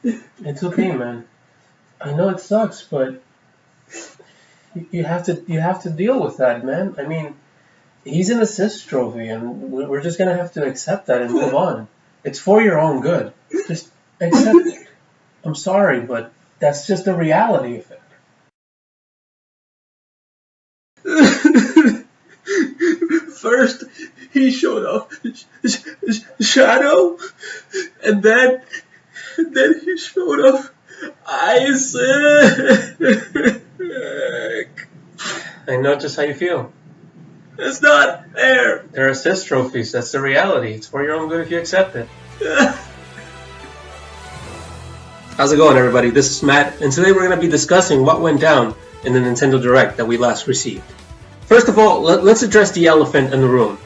It's okay, man. I know it sucks, but you have to deal with that, man. I mean, he's an assist trophy, and we're just gonna have to accept that and move on. It's for your own good. Just accept it. I'm sorry, but that's just the reality of it. First, he showed off Shadow, and then he showed off Isaac. I know just how you feel. It's not fair. They're assist trophies. That's the reality. It's for your own good if you accept it. How's it going, everybody? This is Matt, and today we're going to be discussing what went down in the Nintendo Direct that we last received. First of all, let's address the elephant in the room.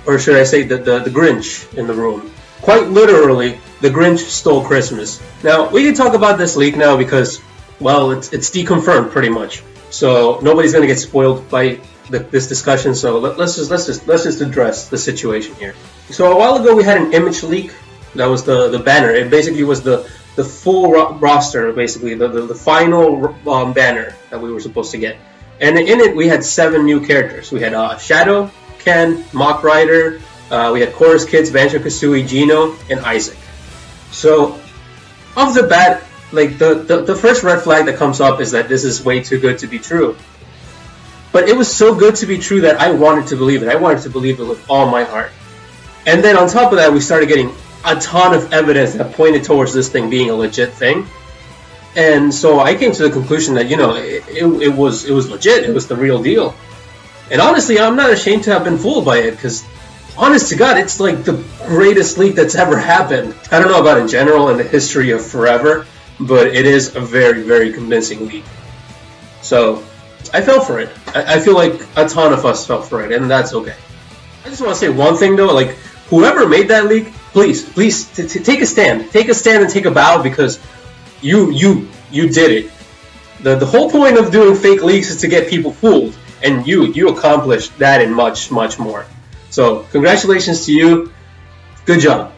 Or should I say the Grinch in the room. Quite literally, the Grinch stole Christmas. Now, we can talk about this leak now because, well, it's deconfirmed pretty much. So nobody's going to get spoiled by this discussion. So let's just address the situation here. So a while ago, we had an image leak. That was the banner. It basically was the full roster, basically the final banner that we were supposed to get. And in it, we had 7 new characters. We had Shadow, Ken, Mach Rider, we had Chorus Kids, Banjo-Kazooie, Geno, and Isaac. So, off the bat, like the first red flag that comes up is that this is way too good to be true. But it was so good to be true that I wanted to believe it. I wanted to believe it with all my heart. And then on top of that, we started getting a ton of evidence that pointed towards this thing being a legit thing. And so I came to the conclusion that, it was legit. It was the real deal. And honestly, I'm not ashamed to have been fooled by it, because, honest to God, it's like the greatest leak that's ever happened. I don't know about in general in the history of forever, but it is a very, very convincing leak. So, I fell for it. I feel like a ton of us fell for it, and that's okay. I just want to say one thing, though, like, whoever made that leak, please, take a stand. Take a stand and take a bow, because you did it. The whole point of doing fake leaks is to get people fooled. And you accomplished that and much, much more. So, congratulations to you. Good job.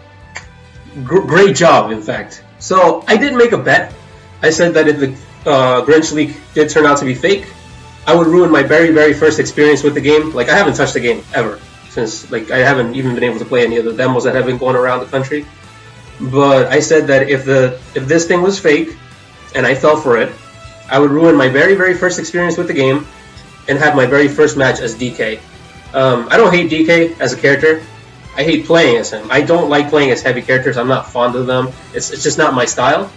Great job, in fact. So, I did make a bet. I said that if the Grinch leak did turn out to be fake, I would ruin my very, very first experience with the game. Like, I haven't touched the game ever. Since, like, I haven't even been able to play any of the demos that have been going around the country. But I said that if this thing was fake, and I fell for it, I would ruin my very, very first experience with the game, and have my very first match as DK. I don't hate DK as a character. I hate playing as him. I don't like playing as heavy characters. I'm not fond of them. It's just not my style.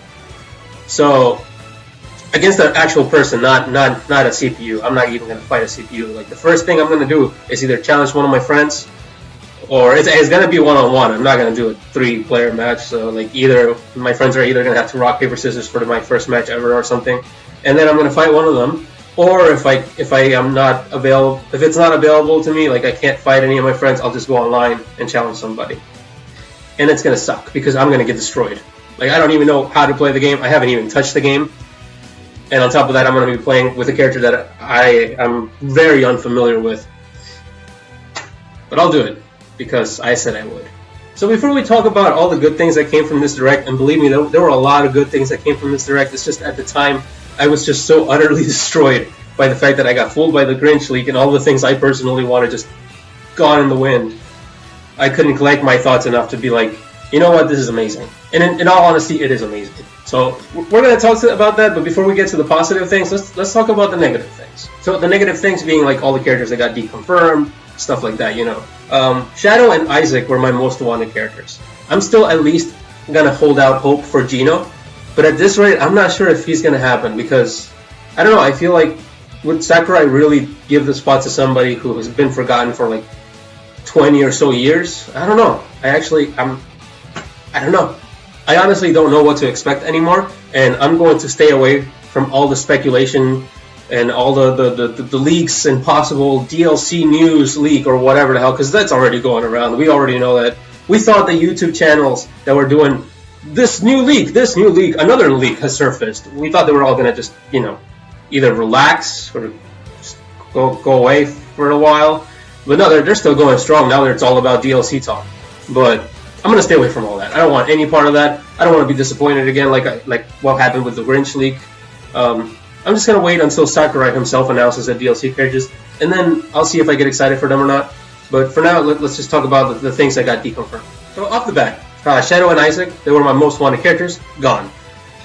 So, against an actual person, not a CPU, I'm not even going to fight a CPU. Like, the first thing I'm going to do is either challenge one of my friends, or it's going to be one-on-one. I'm not going to do a 3-player match. So, like, either my friends are either going to have to rock, paper, scissors for my first match ever or something, and then I'm going to fight one of them. Or if I am not available, if it's not available to me, like I can't fight any of my friends, I'll just go online and challenge somebody. And it's gonna suck because I'm gonna get destroyed. Like, I don't even know how to play the game. I haven't even touched the game. And on top of that, I'm gonna be playing with a character that I am very unfamiliar with. But I'll do it because I said I would. So before we talk about all the good things that came from this Direct, and believe me, there were a lot of good things that came from this Direct. It's just at the time, I was just so utterly destroyed by the fact that I got fooled by the Grinch leak and all the things I personally wanted just gone in the wind. I couldn't collect my thoughts enough to be like, you know what, this is amazing. And in all honesty, it is amazing. So we're going to talk about that, but before we get to the positive things, let's talk about the negative things. So the negative things being like all the characters that got deconfirmed, stuff like that, Shadow and Isaac were my most wanted characters. I'm still at least going to hold out hope for Geno. But at this rate, I'm not sure if he's going to happen because, I don't know, I feel like, would Sakurai really give the spot to somebody who has been forgotten for like 20 or so years? I don't know. I don't know. I honestly don't know what to expect anymore, and I'm going to stay away from all the speculation and all the leaks and possible DLC news leak or whatever the hell, because that's already going around. We already know that. We thought the YouTube channels that were doing this new leak, another leak has surfaced. We thought they were all going to just, either relax or just go away for a while. But no, they're still going strong now that it's all about DLC talk. But I'm gonna stay away from all that. I don't want any part of that. I don't want to be disappointed again, like what happened with the Grinch leak. I'm just gonna wait until Sakurai himself announces the DLC characters, and then I'll see if I get excited for them or not. But for now, let's just talk about the things that got deconfirmed. So off the bat, Shadow and Isaac, they were my most wanted characters, gone.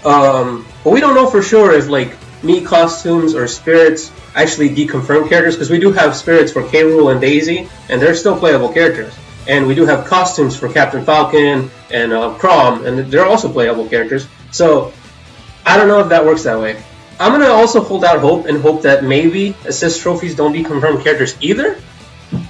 But we don't know for sure if like Mii costumes or spirits actually deconfirm characters, because we do have spirits for K. Rool and Daisy, and they're still playable characters. And we do have costumes for Captain Falcon and Chrom, and they're also playable characters. So I don't know if that works that way. I'm gonna also hold out hope and hope that maybe assist trophies don't deconfirm characters either.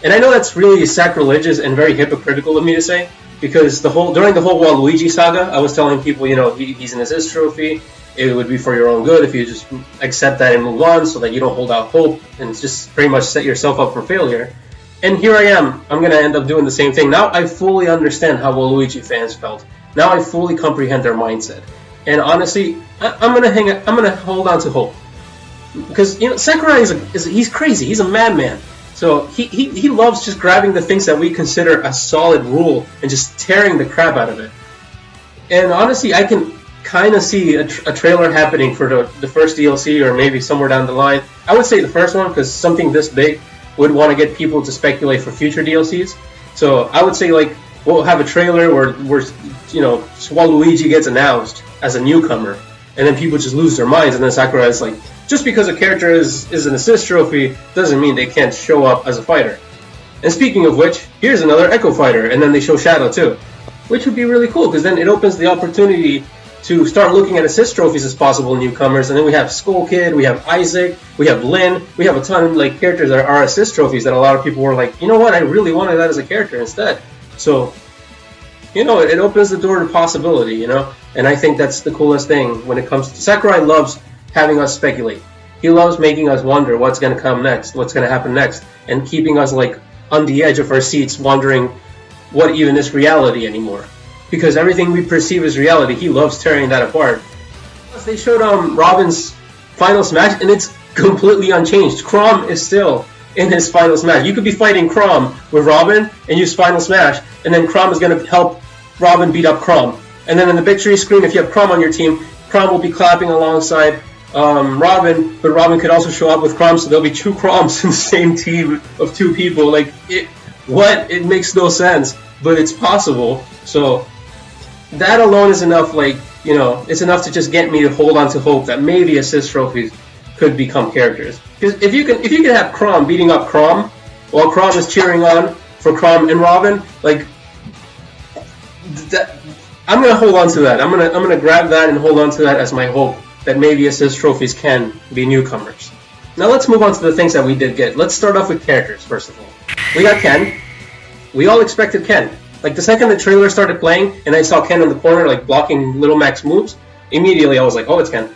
And I know that's really sacrilegious and very hypocritical of me to say, because during the whole Waluigi saga, I was telling people, you know, he's an assist trophy. It would be for your own good if you just accept that and move on, so that you don't hold out hope and just pretty much set yourself up for failure. And here I am. I'm gonna end up doing the same thing. Now I fully understand how Waluigi fans felt. Now I fully comprehend their mindset. And honestly, I'm gonna hold on to hope, because you know Sakurai he's crazy. He's a madman. So he loves just grabbing the things that we consider a solid rule and just tearing the crap out of it. And honestly, I can kind of see a trailer happening for the first DLC, or maybe somewhere down the line. I would say the first one, because something this big would want to get people to speculate for future DLCs. So I would say like we'll have a trailer where you know Waluigi gets announced as a newcomer, and then people just lose their minds, and then Sakurai is like, just because a character is an assist trophy doesn't mean they can't show up as a fighter. And speaking of which, here's another Echo fighter, and then they show Shadow too, which would be really cool, because then it opens the opportunity to start looking at assist trophies as possible newcomers. And then we have Skull Kid, we have Isaac, we have Lyn, we have a ton of like characters that are assist trophies that a lot of people were like, you know what, I really wanted that as a character instead. So, you know, it opens the door to possibility, you know? And I think that's the coolest thing when it comes to... Sakurai loves having us speculate. He loves making us wonder what's going to come next, what's going to happen next, and keeping us like on the edge of our seats wondering what even is reality anymore. Because everything we perceive as reality, he loves tearing that apart. Plus, they showed Robin's final smash, and it's completely unchanged. Chrom is still in his final smash. You could be fighting Chrom with Robin and use final smash, and then Chrom is going to help Robin beat up Chrom. And then in the victory screen, if you have Chrom on your team, Chrom will be clapping alongside Robin, but Robin could also show up with Chrom, so there'll be two Chroms in the same team of two people. Like, it makes no sense, but it's possible. So that alone is enough, like, you know, it's enough to just get me to hold on to hope that maybe assist trophies could become characters. Because if you can have Chrom beating up Chrom while Chrom is cheering on for Chrom and Robin, like, that, I'm gonna hold on to that. I'm gonna grab that and hold on to that as my hope that maybe assist trophies can be newcomers. Now let's move on to the things that we did get. Let's start off with characters first of all. We got Ken. We all expected Ken. Like the second the trailer started playing and I saw Ken in the corner like blocking Little Mac's moves, immediately I was like, oh, it's Ken.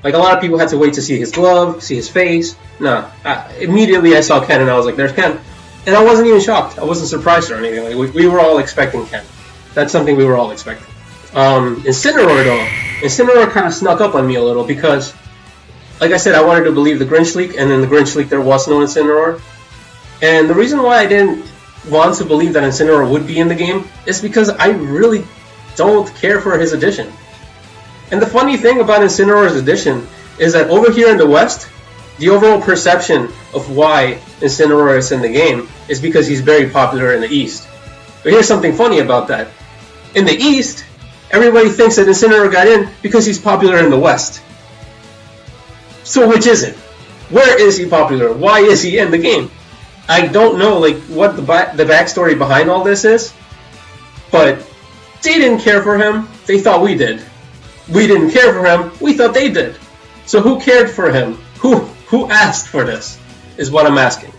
Like a lot of people had to wait to see his glove, see his face. No, immediately I saw Ken and I was like, there's Ken. And I wasn't even shocked. I wasn't surprised or anything. Like we were all expecting Ken. That's something we were all expecting. Incineroar though, Incineroar kind of snuck up on me a little because, like I said, I wanted to believe the Grinch leak, and in the Grinch leak there was no Incineroar. And the reason why I didn't want to believe that Incineroar would be in the game is because I really don't care for his addition. And the funny thing about Incineroar's addition is that over here in the West, the overall perception of why Incineroar is in the game is because he's very popular in the East. But here's something funny about that. In the East, everybody thinks that Incineroar got in because he's popular in the West. So which is it? Where is he popular? Why is he in the game? I don't know like what the backstory behind all this is, but they didn't care for him. They thought we did. We didn't care for him. We thought they did. So who cared for him? Who asked for this? Is what I'm asking.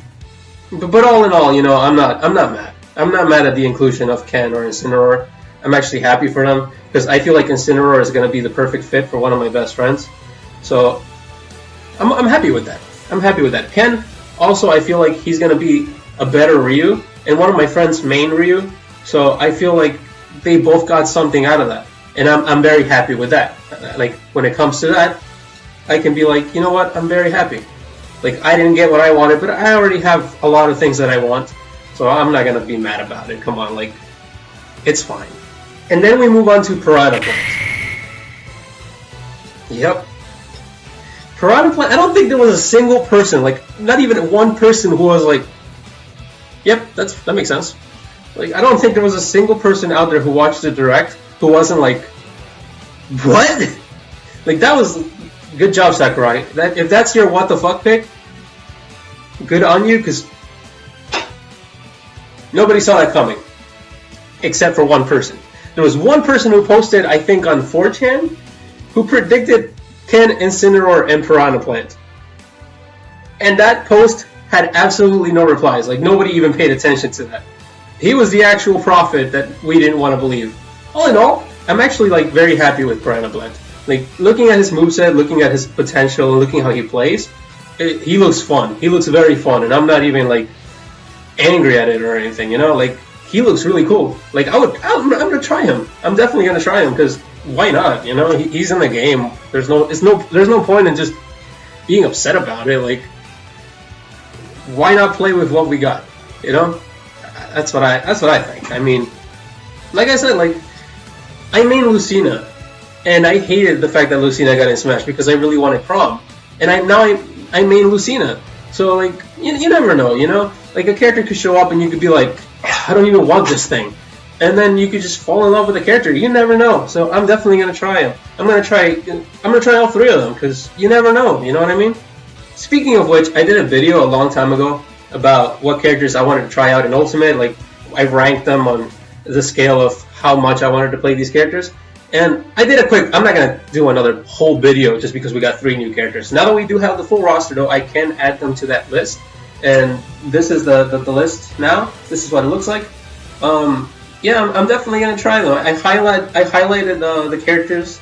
But all in all, you know, I'm not mad. I'm not mad at the inclusion of Ken or Incineroar. I'm actually happy for them because I feel like Incineroar is going to be the perfect fit for one of my best friends. So I'm happy with that. I'm happy with that. Ken, also I feel like he's going to be a better Ryu and one of my friends' main Ryu. So I feel like they both got something out of that. And I'm very happy with that. Like when it comes to that, I can be like, you know what, I'm very happy. Like I didn't get what I wanted, but I already have a lot of things that I want. So I'm not going to be mad about it. Come on, like It's fine. And then we move on to Piranha Plant. Yep. Piranha Plant, I don't think there was a single person, like, not even one person who was like, yep, that makes sense. Like, I don't think there was a single person out there who watched the Direct who wasn't like, what? Like, that was, good job, Sakurai. If that's your what the fuck pick, good on you, because nobody saw that coming. Except for one person. There was one person who posted, I think on 4chan, who predicted Ken, Incineroar, and Piranha Plant. And that post had absolutely no replies. Like, nobody even paid attention to that. He was the actual prophet that we didn't want to believe. All in all, I'm actually, like, very happy with Piranha Plant. Like, looking at his moveset, looking at his potential, and looking how he plays, he looks fun. He looks very fun, and I'm not even, like, angry at it or anything, you know? Like, he looks really cool. Like, I'm gonna try him. I'm definitely gonna try him, because why not, you know? He's in the game. There's no point in just being upset about it. Like, why not play with what we got, you know? That's what I think. I mean, like I said, like, I main Lucina, and I hated the fact that Lucina got in Smash because I really wanted Prom, and I main Lucina. So, like, you never know, you know? Like, a character could show up and you could be like, I don't even want this thing. And then you could just fall in love with the character. You never know. So I'm definitely going to try him. I'm going to try all three of them, because you never know, you know what I mean? Speaking of which, I did a video a long time ago about what characters I wanted to try out in Ultimate. Like, I ranked them on the scale of how much I wanted to play these characters. And I did a quick, I'm not going to do another whole video just because we got 3 new characters. Now that we do have the full roster, though, I can add them to that list. And this is the list now. This is what it looks like. Yeah, I'm definitely going to try them. I highlighted the characters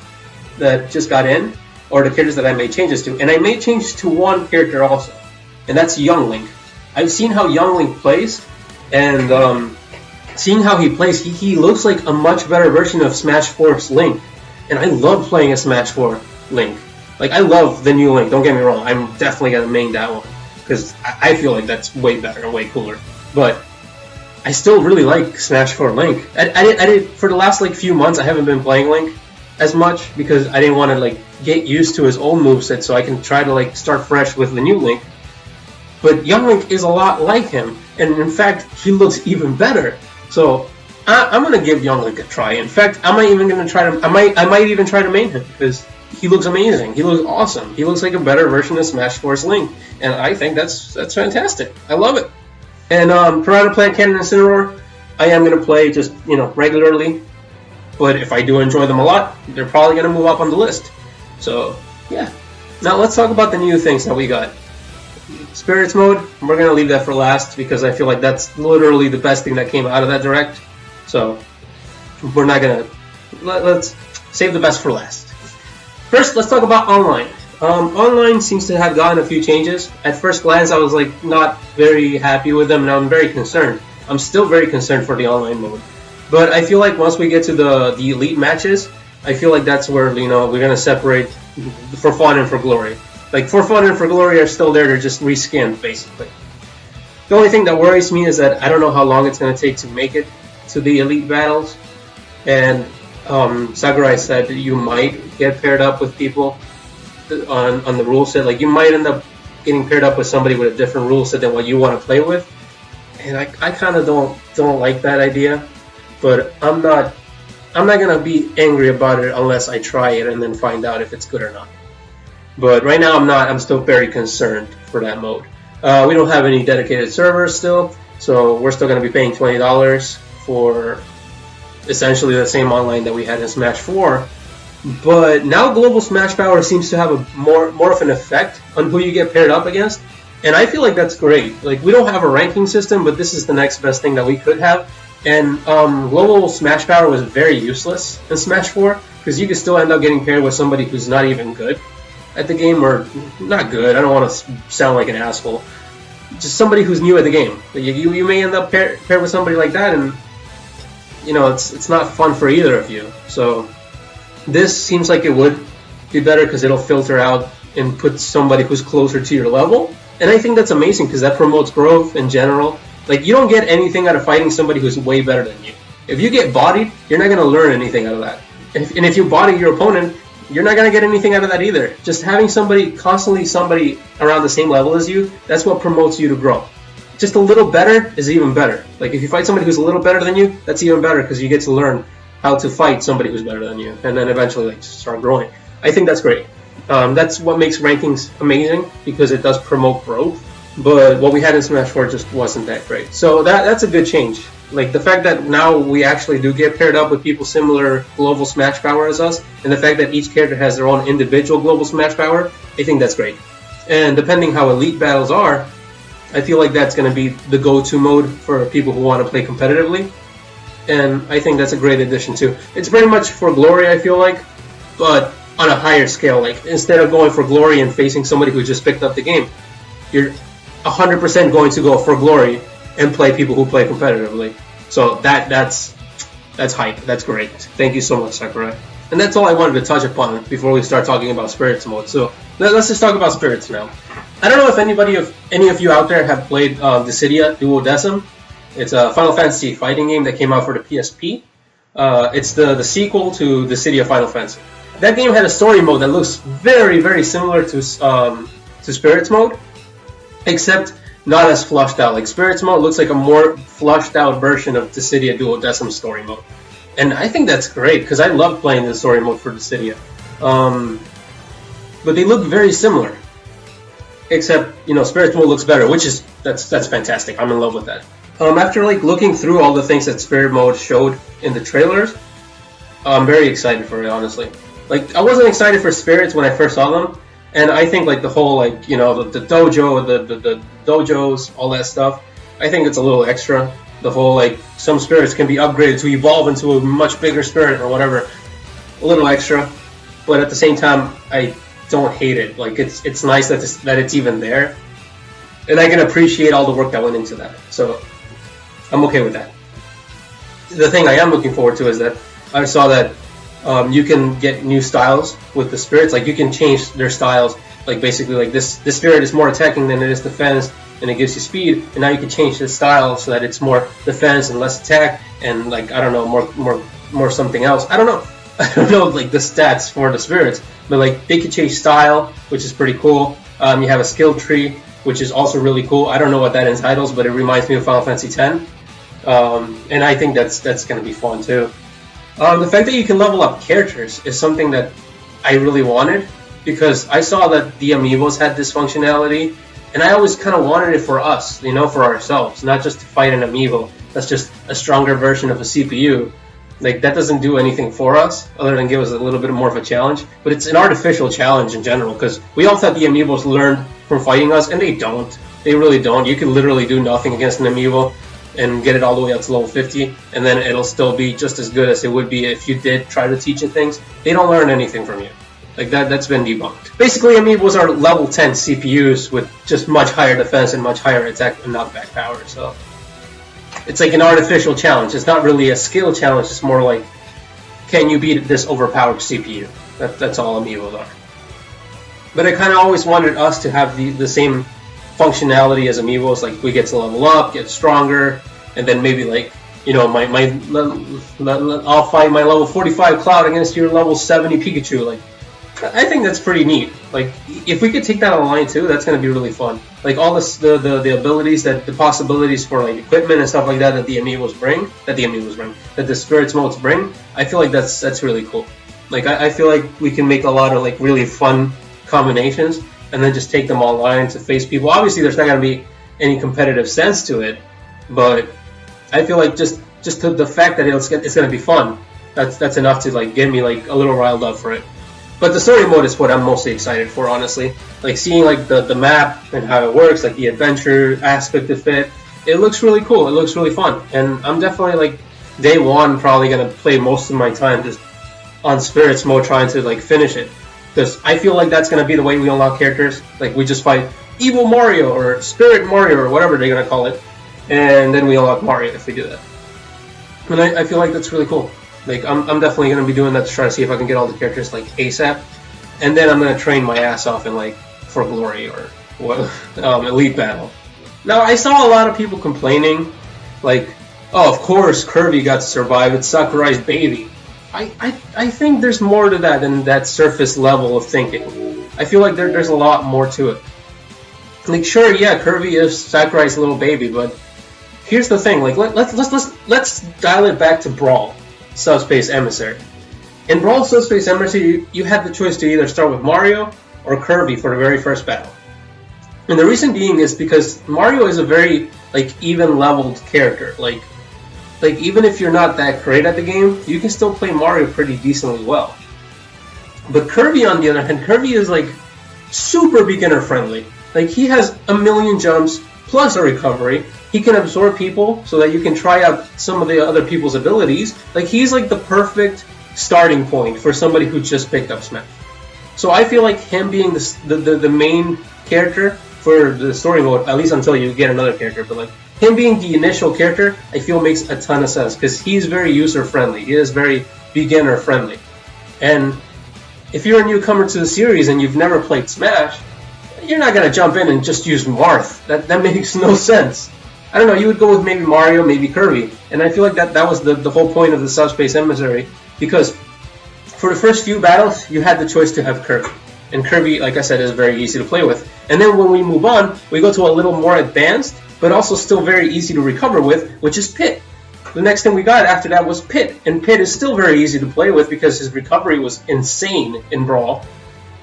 that just got in, or the characters that I made changes to. And I made changes to one character also, and that's Young Link. I've seen how Young Link plays, and seeing how he plays, he looks like a much better version of Smash 4's Link. And I love playing a Smash 4 Link. Like, I love the new Link, don't get me wrong. I'm definitely going to main that one, because I feel like that's way better and way cooler. But I still really like Smash 4 Link. I did for the last like few months. I haven't been playing Link as much because I didn't want to like get used to his old moveset, so I can try to like start fresh with the new Link. But Young Link is a lot like him, and in fact, he looks even better. So I'm gonna give Young Link a try. In fact, I might even try to main him because he looks amazing. He looks awesome. He looks like a better version of Smash 4's Link, and I think that's fantastic. I love it. And Piranha Plant, Ken, and Incineroar, I am going to play just, you know, regularly. But if I do enjoy them a lot, they're probably going to move up on the list. So, yeah. Now let's talk about the new things that we got. Spirits mode, we're going to leave that for last because I feel like that's literally the best thing that came out of that Direct. So, we're not going to... Let's save the best for last. First, let's talk about online. Online seems to have gotten a few changes. At first glance, I was like not very happy with them, and I'm very concerned. I'm still very concerned for the online mode. But I feel like once we get to the elite matches, I feel like that's where, you know, we're gonna separate for fun and for glory. Like, for fun and for glory are still there, they're just reskinned basically. The only thing that worries me is that I don't know how long it's gonna take to make it to the elite battles. And Sakurai said that you might get paired up with people on the rule set. Like, you might end up getting paired up with somebody with a different rule set than what you want to play with, and I kind of don't like that idea. But I'm not gonna be angry about it unless I try it and then find out if it's good or not. But right now I'm still very concerned for that mode. We don't have any dedicated servers still, so we're still gonna be paying $20 for essentially the same online that we had in Smash 4. But now Global Smash Power seems to have a more of an effect on who you get paired up against, and I feel like that's great. Like, we don't have a ranking system, but this is the next best thing that we could have. And Global Smash Power was very useless in Smash 4 because you could still end up getting paired with somebody who's not even good at the game, or not good. I don't want to sound like an asshole. Just somebody who's new at the game. You may end up paired with somebody like that, and you know it's not fun for either of you. So this seems like it would be better because it'll filter out and put somebody who's closer to your level. And I think that's amazing because that promotes growth in general. Like, you don't get anything out of fighting somebody who's way better than you. If you get bodied, you're not going to learn anything out of that. And if you body your opponent, you're not going to get anything out of that either. Just having somebody around the same level as you, that's what promotes you to grow. Just a little better is even better. Like if you fight somebody who's a little better than you, that's even better because you get to learn how to fight somebody who's better than you, and then eventually like start growing. I think that's great. That's what makes rankings amazing because it does promote growth. But what we had in Smash 4 just wasn't that great. So that's a good change. Like the fact that now we actually do get paired up with people similar global Smash power as us, and the fact that each character has their own individual global Smash power, I think that's great. And depending how elite battles are, I feel like that's going to be the go-to mode for people who want to play competitively. And I think that's a great addition too. It's pretty much for glory, I feel like, but on a higher scale. Like instead of going for glory and facing somebody who just picked up the game, you're 100% going to go for glory and play people who play competitively. So that's hype. That's great. Thank you so much, Sakurai. And that's all I wanted to touch upon before we start talking about Spirits mode. So let's just talk about Spirits now. I don't know if any of you out there have played Dissidia Duodecim. It's a Final Fantasy fighting game that came out for the PSP. It's the sequel to Dissidia Final Fantasy. That game had a story mode that looks very, very similar to Spirits mode, except not as flushed out. Like Spirits mode looks like a more flushed out version of Dissidia Duodecim story mode. And I think that's great because I love playing the story mode for Dissidia. But they look very similar. Except, Spirits mode looks better, which is that's fantastic. I'm in love with that. After looking through all the things that Spirit mode showed in the trailers, I'm very excited for it, honestly. I wasn't excited for Spirits when I first saw them, and I think the whole the dojo, the dojos, all that stuff, I think it's a little extra. The whole some spirits can be upgraded to evolve into a much bigger spirit or whatever, a little extra. But at the same time, I don't hate it. It's nice that it's even there, and I can appreciate all the work that went into that. So I'm okay with that. The thing I am looking forward to is that I saw that you can get new styles with the spirits. You can change their styles. Basically, this spirit is more attacking than it is defense, and it gives you speed. And now you can change the style so that it's more defense and less attack, and I don't know, more something else. I don't know. I don't know the stats for the spirits, but they can change style, which is pretty cool. You have a skill tree, which is also really cool. I don't know what that entitles, but it reminds me of Final Fantasy X. And I think that's going to be fun too. The fact that you can level up characters is something that I really wanted, because I saw that the amiibos had this functionality, and I always kind of wanted it for us, for ourselves, not just to fight an amiibo. That's just a stronger version of a CPU. That doesn't do anything for us other than give us a little bit more of a challenge. But it's an artificial challenge in general, because we all thought the amiibos learned from fighting us, and they don't. They really don't. You can literally do nothing against an amiibo and get it all the way up to level 50, and then it'll still be just as good as it would be if you did try to teach it things. They don't learn anything from you. That's been debunked. Basically, amiibos are level 10 CPUs with just much higher defense and much higher attack and knockback power, so it's an artificial challenge. It's not really a skill challenge, it's more can you beat this overpowered CPU? That's all amiibos are. But I kind of always wanted us to have the same functionality as amiibos. We get to level up, get stronger, and then maybe I'll fight my level 45 Cloud against your level 70 Pikachu. I think that's pretty neat. If we could take that online too, that's going to be really fun. All the abilities, the possibilities for equipment and stuff like that the amiibos bring, that the spirits modes bring, I feel that's really cool. I feel like we can make a lot of really fun combinations and then just take them online to face people. Obviously, there's not going to be any competitive sense to it, but I feel just the fact that it's going to be fun, that's enough to get me a little riled up for it. But the story mode is what I'm mostly excited for, honestly. Seeing the map and how it works, the adventure aspect of it. It looks really cool. It looks really fun, and I'm definitely day one probably gonna play most of my time just on Spirits mode, trying to finish it, because I feel that's gonna be the way we unlock characters. We just fight Evil Mario or Spirit Mario or whatever they're gonna call it, and then we unlock Mario if we do that. And I feel that's really cool. I'm definitely going to be doing that to try to see if I can get all the characters ASAP, and then I'm going to train my ass off in for glory or elite battle. Now I saw a lot of people complaining Oh, of course, Kirby got to survive. It's Sakurai's baby. I think there's more to that than that surface level of thinking. I feel like there's a lot more to it. Like, sure, yeah, Kirby is Sakurai's little baby, but here's the thing. Like, let's dial it back to Brawl, Subspace Emissary. In Brawl Subspace Emissary, you had the choice to either start with Mario or Kirby for the very first battle. And the reason being is because Mario is a very, like, even-leveled character. Like, even if you're not that great at the game, you can still play Mario pretty decently well. But Kirby, on the other hand, Kirby is, like, super beginner-friendly. Like, he has a million jumps, plus a recovery. He can absorb people so that you can try out some of the other people's abilities. Like, he's, like, the perfect starting point for somebody who just picked up Smash. So I feel like him being the main character for the story mode, at least until you get another character, but like him being the initial character, I feel makes a ton of sense because he's very user friendly. He is very beginner friendly. And if you're a newcomer to the series and you've never played Smash, you're not gonna jump in and just use Marth. That makes no sense. I don't know, you would go with maybe Mario, maybe Kirby. And I feel like that was the whole point of the Subspace Emissary, because for the first few battles, you had the choice to have Kirby. And Kirby, like I said, is very easy to play with. And then when we move on, we go to a little more advanced, but also still very easy to recover with, which is Pit. The next thing we got after that was Pit. And Pit is still very easy to play with because his recovery was insane in Brawl.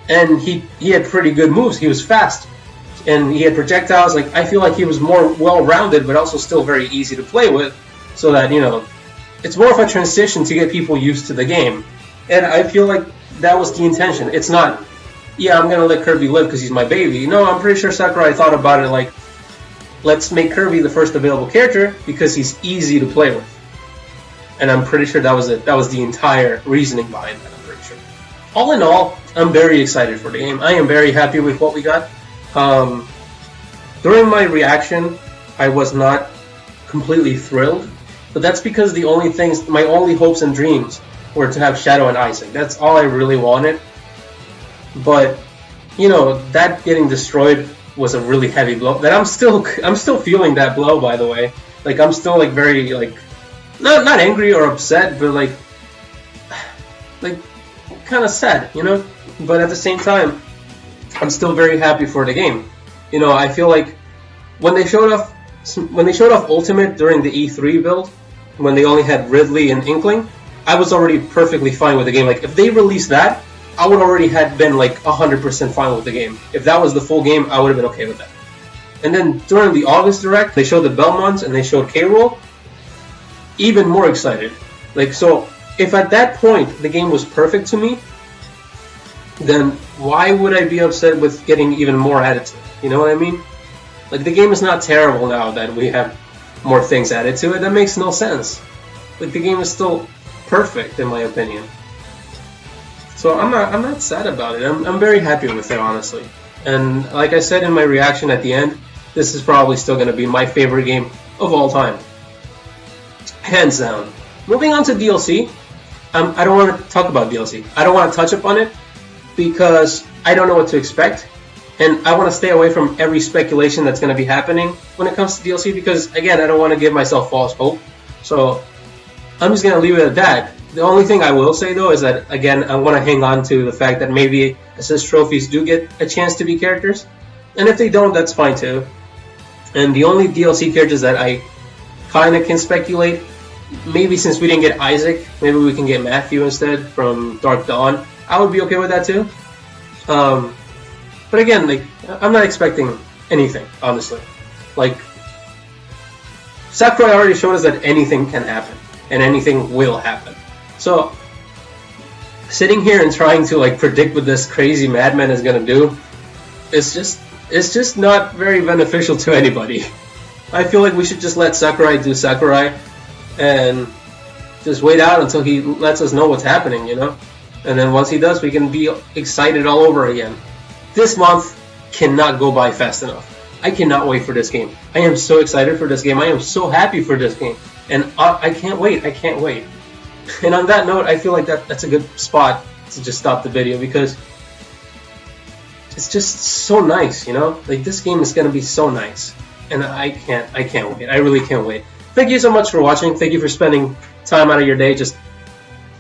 And he had pretty good moves. He was fast. And he had projectiles. Like, I feel like he was more well-rounded, but also still very easy to play with. So that, you know, it's more of a transition to get people used to the game. And I feel like that was the intention. It's not, yeah, I'm going to let Kirby live because he's my baby. No, I'm pretty sure Sakurai thought about it like, let's make Kirby the first available character because he's easy to play with. And I'm pretty sure that was it. That was the entire reasoning behind that, I'm pretty sure. All in all, I'm very excited for the game. I am very happy with what we got. During my reaction, I was not completely thrilled. But that's because the only things, my only hopes and dreams were to have Shadow and Isaac. That's all I really wanted. But, you know, that getting destroyed was a really heavy blow. That I'm still feeling that blow, by the way. Like, I'm still, like, very, like, not angry or upset, but, like kind of sad, you know? But at the same time, I'm still very happy for the game. You know, I feel like when they showed off Ultimate during the E3 build, when they only had Ridley and Inkling, I was already perfectly fine with the game. Like, if they released that, I would already have been like 100% fine with the game. If that was the full game, I would have been okay with that. And then during the August Direct, they showed the Belmonts and they showed K-Rool. Even more excited. Like, so if at that point the game was perfect to me, then why would I be upset with getting even more added to it? You know what I mean? Like, the game is not terrible now that we have more things added to it. That makes no sense. Like, the game is still perfect in my opinion. So I'm not sad about it. I'm very happy with it, honestly. And like I said in my reaction at the end, this is probably still going to be my favorite game of all time. Hands down. Moving on to DLC. I don't want to talk about DLC. I don't want to touch upon it because I don't know what to expect. And I want to stay away from every speculation that's going to be happening when it comes to DLC because, again, I don't want to give myself false hope. So I'm just going to leave it at that. The only thing I will say, though, is that, again, I want to hang on to the fact that maybe assist trophies do get a chance to be characters. And if they don't, that's fine, too. And the only DLC characters that I kind of can speculate, maybe since we didn't get Isaac, maybe we can get Matthew instead from Dark Dawn. I would be okay with that, too. But again, like, I'm not expecting anything, honestly. Like, Sakurai already showed us that anything can happen, and anything will happen. So, sitting here and trying to, like, predict what this crazy madman is gonna do, it's just not very beneficial to anybody. I feel like we should just let Sakurai do Sakurai, and just wait out until he lets us know what's happening, you know? And then once he does, we can be excited all over again. This month cannot go by fast enough. I cannot wait for this game. I am so excited for this game. I am so happy for this game. And I can't wait. I can't wait. And on that note, I feel like that's a good spot to just stop the video because it's just so nice, you know? Like, this game is going to be so nice. And I can't wait. I really can't wait. thank you so much for watching. Thank you for spending time out of your day just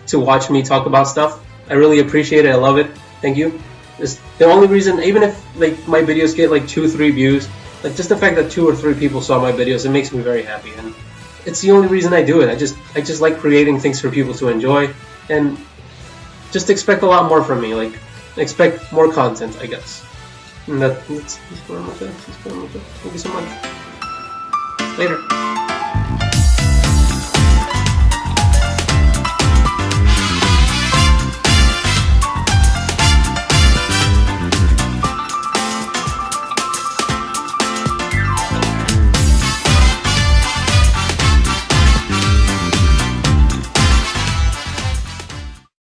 to watch me talk about stuff. I really appreciate it. I love it. Thank you. It's the only reason, even if like my videos get like 2-3 views, like just the fact that 2 or 3 people saw my videos, it makes me very happy. And it's the only reason I do it. I just like creating things for people to enjoy, and just expect a lot more from me. Like, expect more content, I guess. And that's what I'm gonna say. Thank you so much. Later.